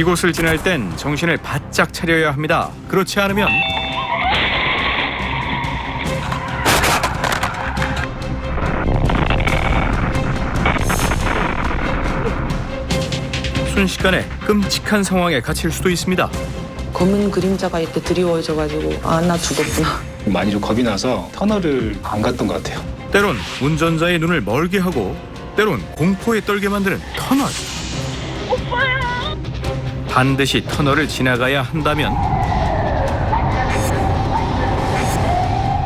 이곳을 지날 땐 정신을 바짝 차려야 합니다. 그렇지 않으면 순식간에 끔찍한 상황에 갇힐 수도 있습니다. 검은 그림자가 이렇게 드리워져가지고 아, 나 죽었구나. 많이 좀 겁이 나서 터널을 안 갔던 것 같아요. 때론 운전자의 눈을 멀게 하고 때론 공포에 떨게 만드는 터널. 반드시 터널을 지나가야 한다면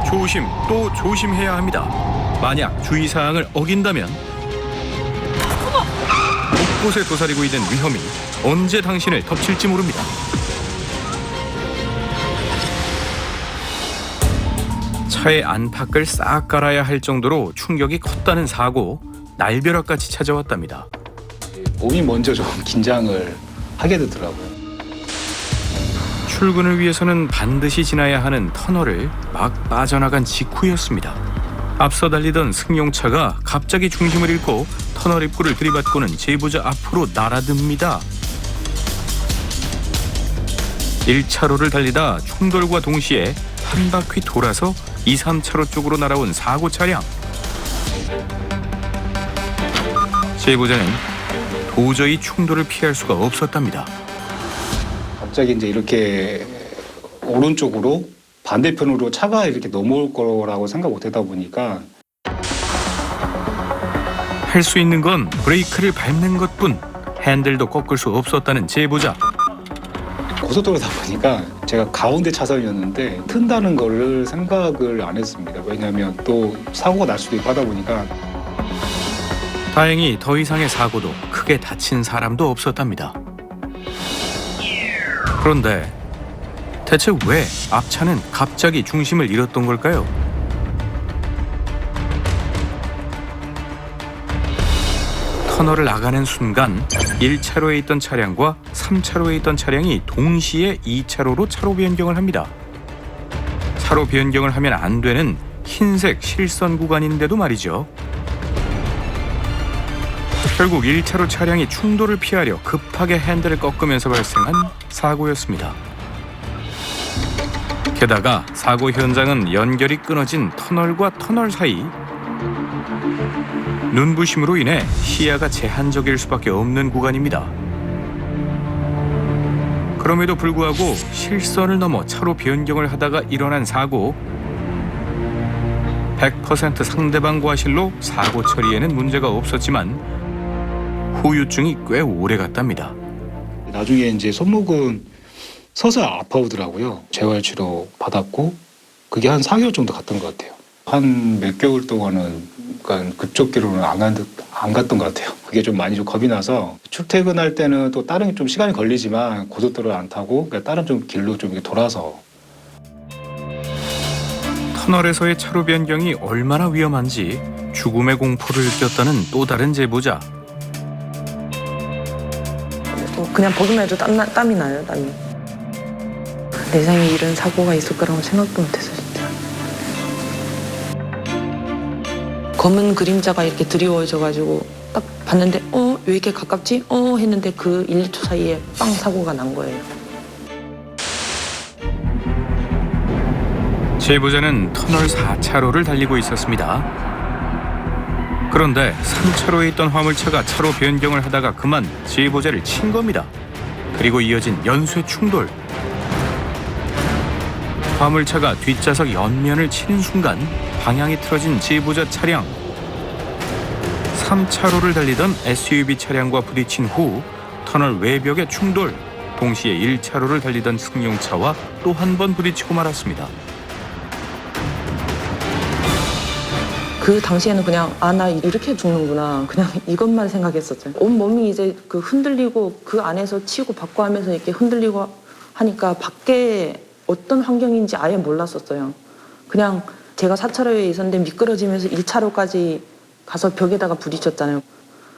조심 또 조심해야 합니다. 만약 주의사항을 어긴다면 곳곳에 도사리고 있는 위험이 언제 당신을 덮칠지 모릅니다. 차의 안팎을 싹 갈아야 할 정도로 충격이 컸다는 사고, 날벼락같이 찾아왔답니다. 몸이 먼저 좀 긴장을 하게 되더라고요. 출근을 위해서는 반드시 지나야 하는 터널을 막 빠져나간 직후였습니다. 앞서 달리던 승용차가 갑자기 중심을 잃고 터널 입구를 들이받고는 제보자 앞으로 날아듭니다. 1차로를 달리다 충돌과 동시에 한 바퀴 돌아서 2, 3차로 쪽으로 날아온 사고 차량. 제보자는 도저히 충돌을 피할 수가 없었답니다. 갑자기 이제 이렇게 오른쪽으로 반대편으로 차가 이렇게 넘어올 거라고 생각 못 하다 보니까 할 수 있는 건 브레이크를 밟는 것뿐. 핸들도 꺾을 수 없었다는 제보자. 고속도로다 보니까 제가 가운데 차선이었는데 튼다는 거를 생각을 안 했습니다. 왜냐하면 또 사고가 날 수도 있고 하다 보니까. 다행히 더 이상의 사고도 크게 다친 사람도 없었답니다. 그런데 대체 왜 앞차는 갑자기 중심을 잃었던 걸까요? 터널을 나가는 순간 1차로에 있던 차량과 3차로에 있던 차량이 동시에 2차로로 차로 변경을 합니다. 차로 변경을 하면 안 되는 흰색 실선 구간인데도 말이죠. 결국 1차로 차량이 충돌을 피하려 급하게 핸들을 꺾으면서 발생한 사고였습니다. 게다가 사고 현장은 연결이 끊어진 터널과 터널 사이. 눈부심으로 인해 시야가 제한적일 수밖에 없는 구간입니다. 그럼에도 불구하고 실선을 넘어 차로 변경을 하다가 일어난 사고. 100% 상대방 과실로 사고 처리에는 문제가 없었지만 후유증이 꽤 오래 갔답니다. 나중에 이제 손목은 서서 아파오더라고요. 재활치료 받았고 그게 한 4개월 정도 갔던 것 같아요. 한 몇 개월 동안은 그러니까 그쪽 길로는 안 갔던 것 같아요. 그게 좀 많이 좀 겁이 나서 출퇴근할 때는 또 다른 좀 시간이 걸리지만 고속도로를 안 타고 그러니까 다른 좀 길로 좀 이렇게 돌아서. 터널에서의 차로 변경이 얼마나 위험한지 죽음의 공포를 느꼈다는 또 다른 제보자. 그냥 보기만 해도 땀이 나요, 땀이. 세상에 이런 사고가 있을 거라고 생각도 못했어, 진짜. 검은 그림자가 이렇게 드리워져가지고 딱 봤는데 왜 이렇게 가깝지? 했는데 그 1, 2초 사이에 빵 사고가 난 거예요. 제보자는 터널 4차로를 달리고 있었습니다. 그런데 3차로에 있던 화물차가 차로 변경을 하다가 그만 제보자를 친 겁니다. 그리고 이어진 연쇄 충돌. 화물차가 뒷좌석 옆면을 치는 순간 방향이 틀어진 제보자 차량. 3차로를 달리던 SUV 차량과 부딪힌 후 터널 외벽에 충돌. 동시에 1차로를 달리던 승용차와 또 한 번 부딪히고 말았습니다. 그 당시에는 그냥 나 이렇게 죽는구나 그냥 이것만 생각했었죠. 온 몸이 이제 그 흔들리고 그 안에서 치고 받고 하면서 이렇게 흔들리고 하니까 밖에 어떤 환경인지 아예 몰랐었어요. 그냥 제가 4차로에 있었는데 미끄러지면서 1차로까지 가서 벽에다가 부딪혔잖아요.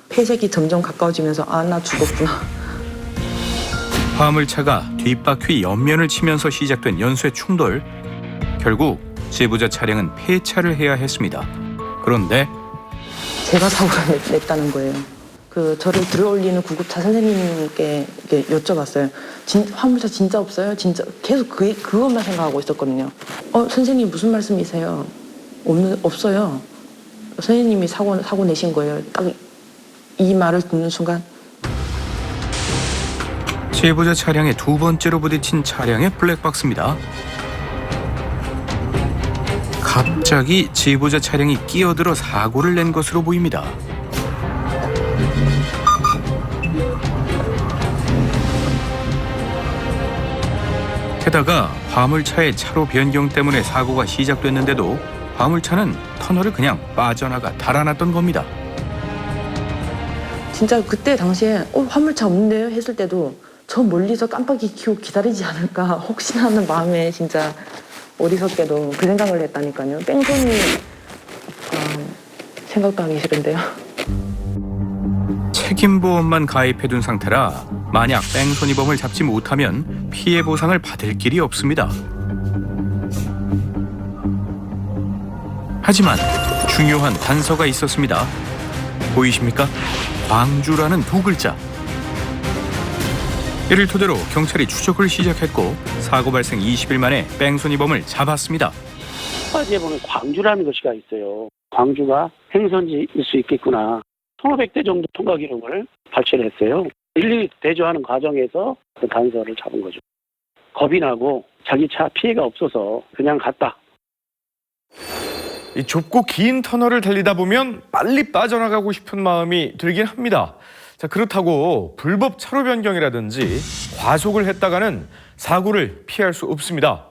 폐색이 점점 가까워지면서 나 죽었구나. 화물차가 뒷바퀴 옆면을 치면서 시작된 연쇄 충돌. 결국 제보자 차량은 폐차를 해야 했습니다. 그런데 제가 사고를 냈다는 거예요. 그 저를 들어올리는 구급차 선생님께 이렇게 여쭤봤어요. 화물차 진짜 없어요? 진짜 계속 그것만 생각하고 있었거든요. 선생님 무슨 말씀이세요? 없어요. 선생님이 사고 내신 거예요. 딱 이 말을 듣는 순간 제보자 차량에 두 번째로 부딪힌 차량의 블랙박스입니다. 갑자기 제보자 차량이 끼어들어 사고를 낸 것으로 보입니다. 게다가 화물차의 차로 변경 때문에 사고가 시작됐는데도 화물차는 터널을 그냥 빠져나가 달아났던 겁니다. 진짜 그때 당시에 화물차 없는데요? 했을 때도 저 멀리서 깜빡이 켜고 기다리지 않을까 혹시나 하는 마음에 진짜 어리석게도 그 생각을 했다니까요. 뺑소니 생각도 하기 싫은데요. 책임보험만 가입해둔 상태라 만약 뺑소니범을 잡지 못하면 피해 보상을 받을 길이 없습니다. 하지만 중요한 단서가 있었습니다. 보이십니까? 광주라는 두 글자. 이를 토대로 경찰이 추적을 시작했고 사고 발생 20일 만에 뺑소니범을 잡았습니다. 첫 번째 보면 광주라는 것이가 있어요. 광주가 행선지일 수 있겠구나. 1,500대 정도 통과 기록을 발췌를 했어요. 일일이 대조하는 과정에서 그 단서를 잡은 거죠. 겁이 나고 자기 차 피해가 없어서 그냥 갔다. 이 좁고 긴 터널을 달리다 보면 빨리 빠져나가고 싶은 마음이 들긴 합니다. 자, 그렇다고 불법 차로 변경이라든지 과속을 했다가는 사고를 피할 수 없습니다.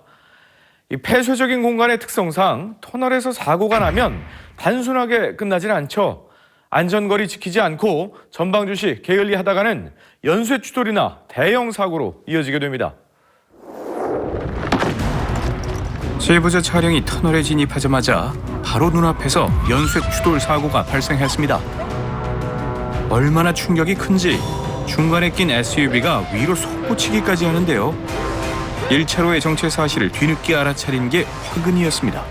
이 폐쇄적인 공간의 특성상 터널에서 사고가 나면 단순하게 끝나진 않죠. 안전거리 지키지 않고 전방주시 게을리하다가는 연쇄 추돌이나 대형 사고로 이어지게 됩니다. 제보자 차량이 터널에 진입하자마자 바로 눈앞에서 연쇄 추돌 사고가 발생했습니다. 얼마나 충격이 큰지 중간에 낀 SUV가 위로 솟구치기까지 하는데요. 1차로의 정체 사실을 뒤늦게 알아차린 게 화근이었습니다.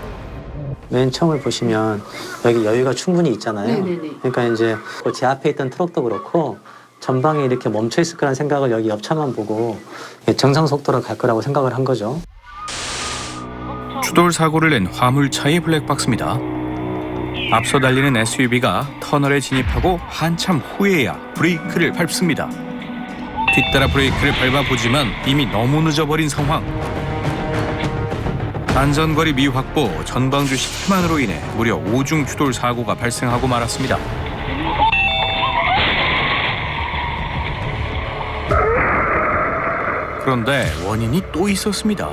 맨 처음을 보시면 여기 여유가 충분히 있잖아요. 네네네. 그러니까 이제 제 앞에 있던 트럭도 그렇고 전방에 이렇게 멈춰 있을 거라는 생각을 여기 옆차만 보고 정상 속도로 갈 거라고 생각을 한 거죠. 추돌 사고를 낸 화물차의 블랙박스입니다. 앞서 달리는 SUV가 터널에 진입하고 한참 후에야 브레이크를 밟습니다. 뒤따라 브레이크를 밟아보지만 이미 너무 늦어버린 상황. 안전거리 미확보, 전방주시 태만으로 인해 무려 5중 추돌 사고가 발생하고 말았습니다. 그런데 원인이 또 있었습니다.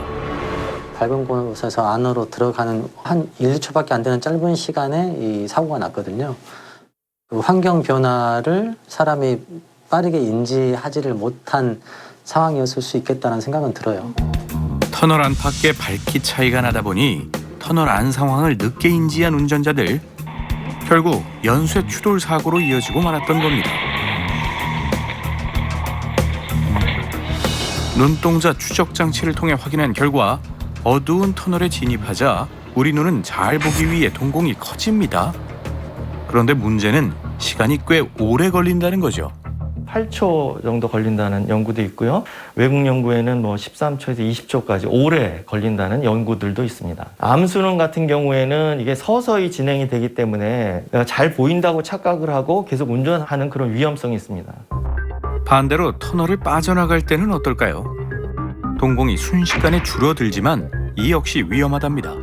밟은 곳에서 안으로 들어가는 한 1, 2초밖에 안 되는 짧은 시간에 이 사고가 났거든요. 그 환경 변화를 사람이 빠르게 인지하지를 못한 상황이었을 수 있겠다는 생각은 들어요. 터널 안팎의 밝기 차이가 나다 보니 터널 안 상황을 늦게 인지한 운전자들, 결국 연쇄 추돌 사고로 이어지고 말았던 겁니다. 눈동자 추적 장치를 통해 확인한 결과 어두운 터널에 진입하자 우리 눈은 잘 보기 위해 동공이 커집니다. 그런데 문제는 시간이 꽤 오래 걸린다는 거죠. 8초 정도 걸린다는 연구도 있고요. 외국 연구에는 13초에서 20초까지 오래 걸린다는 연구들도 있습니다. 암수능 같은 경우에는 이게 서서히 진행이 되기 때문에 내가 잘 보인다고 착각을 하고 계속 운전하는 그런 위험성이 있습니다. 반대로 터널을 빠져나갈 때는 어떨까요? 동공이 순식간에 줄어들지만 이 역시 위험하답니다.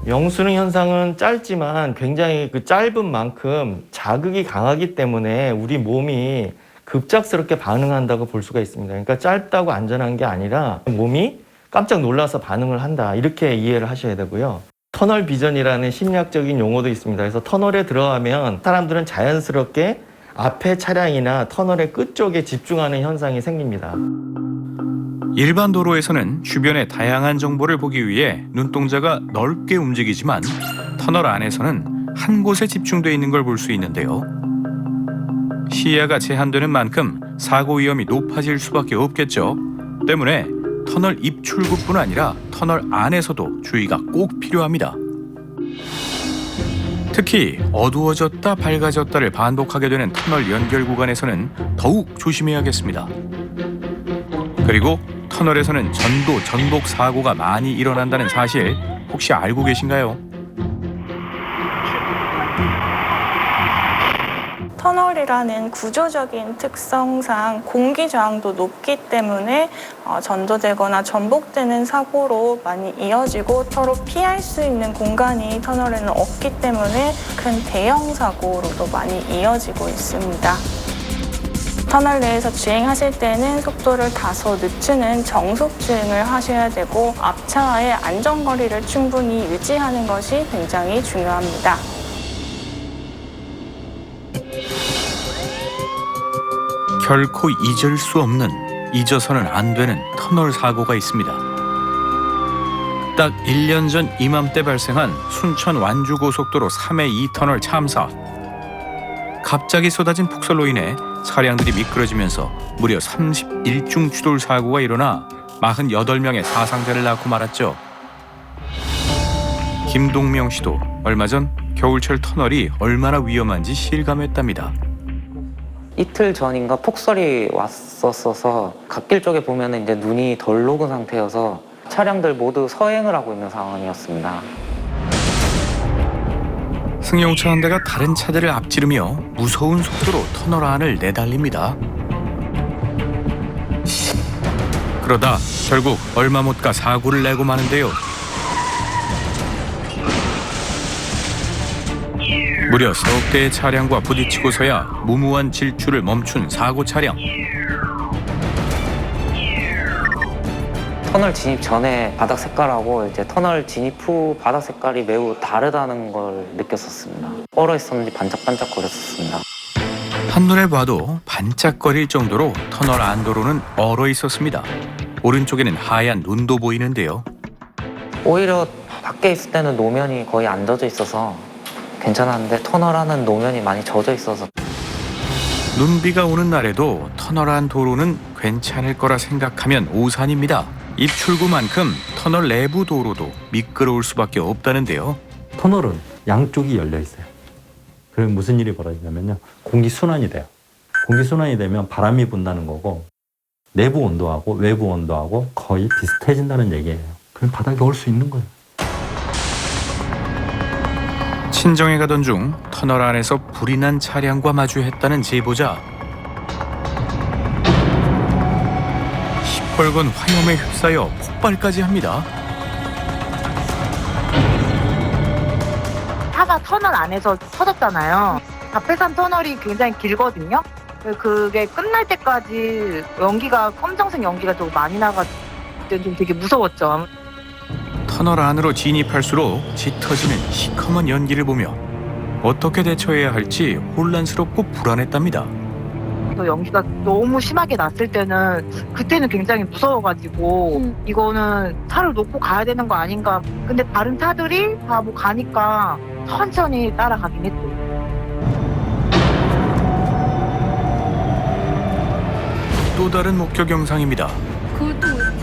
영수능 현상은 짧지만 굉장히 그 짧은 만큼 자극이 강하기 때문에 우리 몸이 급작스럽게 반응한다고 볼 수가 있습니다. 그러니까 짧다고 안전한 게 아니라 몸이 깜짝 놀라서 반응을 한다, 이렇게 이해를 하셔야 되고요. 터널 비전이라는 심리학적인 용어도 있습니다. 그래서 터널에 들어가면 사람들은 자연스럽게 앞에 차량이나 터널의 끝쪽에 집중하는 현상이 생깁니다. 일반 도로에서는 주변의 다양한 정보를 보기 위해 눈동자가 넓게 움직이지만 터널 안에서는 한 곳에 집중되어 있는 걸 볼 수 있는데요. 시야가 제한되는 만큼 사고 위험이 높아질 수밖에 없겠죠. 때문에 터널 입출구뿐 아니라 터널 안에서도 주의가 꼭 필요합니다. 특히 어두워졌다 밝아졌다를 반복하게 되는 터널 연결 구간에서는 더욱 조심해야겠습니다. 그리고 터널에서는 전도 전복 사고가 많이 일어난다는 사실 혹시 알고 계신가요? 터널이라는 구조적인 특성상 공기 저항도 높기 때문에 전도되거나 전복되는 사고로 많이 이어지고 서로 피할 수 있는 공간이 터널에는 없기 때문에 큰 대형 사고로도 많이 이어지고 있습니다. 터널 내에서 주행하실 때는 속도를 다소 늦추는 정속 주행을 하셔야 되고 앞차와의 안전거리를 충분히 유지하는 것이 굉장히 중요합니다. 결코 잊을 수 없는, 잊어서는 안 되는 터널 사고가 있습니다. 딱 1년 전 이맘때 발생한 순천 완주고속도로 3회 2터널 참사. 갑자기 쏟아진 폭설로 인해 차량들이 미끄러지면서 무려 31중 추돌 사고가 일어나 48명의 사상자를 낳고 말았죠. 김동명 씨도 얼마 전 겨울철 터널이 얼마나 위험한지 실감했답니다. 이틀 전인가 폭설이 왔었어서 갓길 쪽에 보면 이제 눈이 덜 녹은 상태여서 차량들 모두 서행을 하고 있는 상황이었습니다. 승용차 한 대가 다른 차들을 앞지르며 무서운 속도로 터널 안을 내달립니다. 그러다 결국 얼마 못 가 사고를 내고 마는데요. 무려 석 대의 차량과 부딪히고서야 무모한 질주를 멈춘 사고 차량. 터널 진입 전에 바닥 색깔하고 이제 터널 진입 후 바닥 색깔이 매우 다르다는 걸 느꼈었습니다. 얼어 있었는지 반짝반짝 거렸었습니다. 한눈에 봐도 반짝거릴 정도로 터널 안도로는 얼어 있었습니다. 오른쪽에는 하얀 눈도 보이는데요. 오히려 밖에 있을 때는 노면이 거의 안 젖어 있어서 괜찮았는데 터널 안은 노면이 많이 젖어 있어서 눈비가 오는 날에도 터널 안 도로는 괜찮을 거라 생각하면 오산입니다. 입출구만큼 터널 내부 도로도 미끄러울 수밖에 없다는데요. 터널은 양쪽이 열려 있어요. 그러면 무슨 일이 벌어지냐면요. 공기 순환이 돼요. 공기 순환이 되면 바람이 분다는 거고 내부 온도하고 외부 온도하고 거의 비슷해진다는 얘기예요. 그럼 바닥에 올 수 있는 거예요. 친정에 가던 중 터널 안에서 불이 난 차량과 마주했다는 제보자. 시뻘건 화염에 휩싸여 폭발까지 합니다. 차가 터널 안에서 터졌잖아요. 자폐산 터널이 굉장히 길거든요. 그게 끝날 때까지 검정색 연기가 좀 많이 나가지고 좀 되게 무서웠죠. 터널 안으로 진입할수록 짙어지는 시커먼 연기를 보며 어떻게 대처해야 할지 혼란스럽고 불안했답니다. 또 연기가 너무 심하게 났을 때는 그때는 굉장히 무서워가지고 이거는 차를 놓고 가야 되는 거 아닌가. 근데 다른 차들이 다 뭐 가니까 천천히 따라가긴 했죠. 또 다른 목격 영상입니다.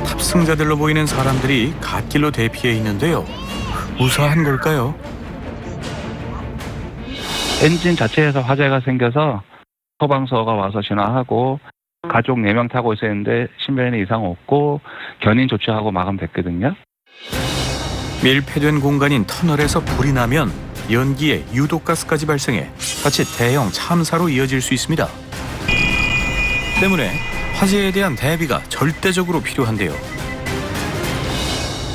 탑승자들로 보이는 사람들이 갓길로 대피해 있는데요. 무사한 걸까요? 엔진 자체에서 화재가 생겨서 소방서가 와서 진화하고 가족 4명 타고 있었는데 신변에 이상 없고 견인 조치하고 마감됐거든요. 밀폐된 공간인 터널에서 불이 나면 연기에 유독가스까지 발생해 자칫 대형 참사로 이어질 수 있습니다. 때문에 화재에 대한 대비가 절대적으로 필요한데요.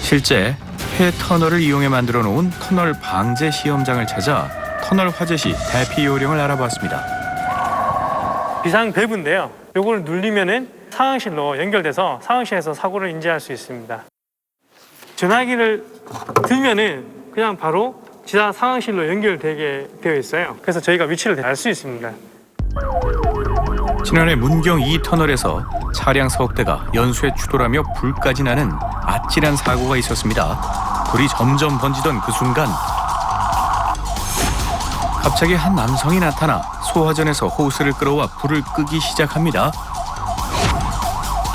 실제 폐터널을 이용해 만들어 놓은 터널 방제 시험장을 찾아 터널 화재 시 대피 요령을 알아봤습니다. 비상 밸브인데요. 요거를 누르면은 상황실로 연결돼서 상황실에서 사고를 인지할 수 있습니다. 전화기를 들면은 그냥 바로 지하 상황실로 연결되게 되어 있어요. 그래서 저희가 위치를 알 수 있습니다. 지난해 문경 2터널에서 차량 석 대가 연수에 추돌하며 불까지 나는 아찔한 사고가 있었습니다. 불이 점점 번지던 그 순간 갑자기 한 남성이 나타나 소화전에서 호스를 끌어와 불을 끄기 시작합니다.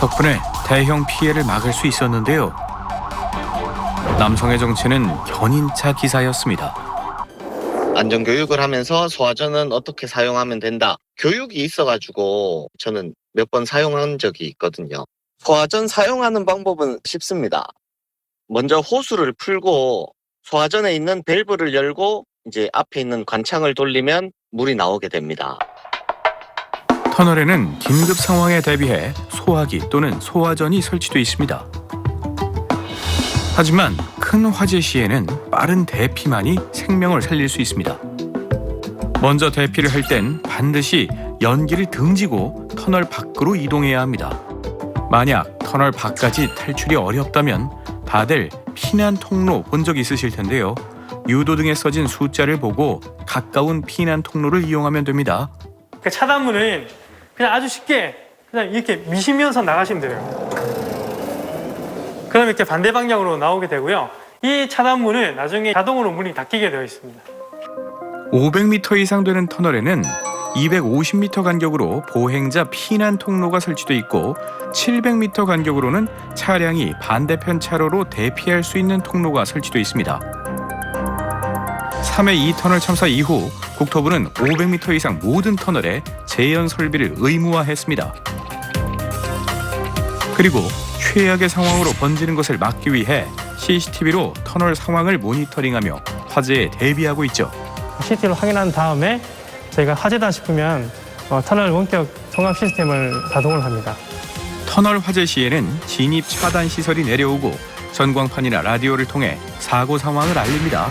덕분에 대형 피해를 막을 수 있었는데요. 남성의 정체는 견인차 기사였습니다. 안전교육을 하면서 소화전은 어떻게 사용하면 된다. 교육이 있어가지고 저는 몇 번 사용한 적이 있거든요. 소화전 사용하는 방법은 쉽습니다. 먼저 호수를 풀고 소화전에 있는 밸브를 열고 이제 앞에 있는 관창을 돌리면 물이 나오게 됩니다. 터널에는 긴급 상황에 대비해 소화기 또는 소화전이 설치되어 있습니다. 하지만 큰 화재 시에는 빠른 대피만이 생명을 살릴 수 있습니다. 먼저 대피를 할 땐 반드시 연기를 등지고 터널 밖으로 이동해야 합니다. 만약 터널 밖까지 탈출이 어렵다면 다들 피난 통로 본 적 있으실 텐데요. 유도등에 써진 숫자를 보고 가까운 피난 통로를 이용하면 됩니다. 그 차단문은 그냥 아주 쉽게 그냥 이렇게 미시면서 나가시면 돼요. 그럼 이렇게 반대 방향으로 나오게 되고요. 이 차단문은 나중에 자동으로 문이 닫히게 되어 있습니다. 500m 이상 되는 터널에는 250m 간격으로 보행자 피난 통로가 설치돼 있고 700m 간격으로는 차량이 반대편 차로로 대피할 수 있는 통로가 설치돼 있습니다. 3회 2터널 참사 이후 국토부는 500m 이상 모든 터널에 재현 설비를 의무화했습니다. 그리고 최악의 상황으로 번지는 것을 막기 위해 CCTV로 터널 상황을 모니터링하며 화재에 대비하고 있죠. CCTV를 확인한 다음에 저희가 화재다 싶으면 터널 원격 통합 시스템을 가동을 합니다. 터널 화재 시에는 진입 차단 시설이 내려오고 전광판이나 라디오를 통해 사고 상황을 알립니다.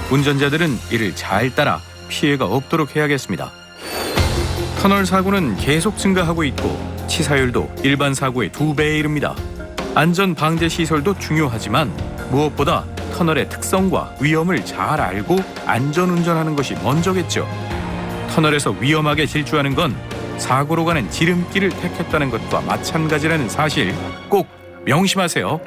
운전자들은 이를 잘 따라 피해가 없도록 해야겠습니다. 터널 사고는 계속 증가하고 있고 치사율도 일반 사고의 2배에 이릅니다. 안전 방제 시설도 중요하지만 무엇보다 터널의 특성과 위험을 잘 알고 안전 운전하는 것이 먼저겠죠. 터널에서 위험하게 질주하는 건 사고로 가는 지름길을 택했다는 것과 마찬가지라는 사실 꼭 명심하세요.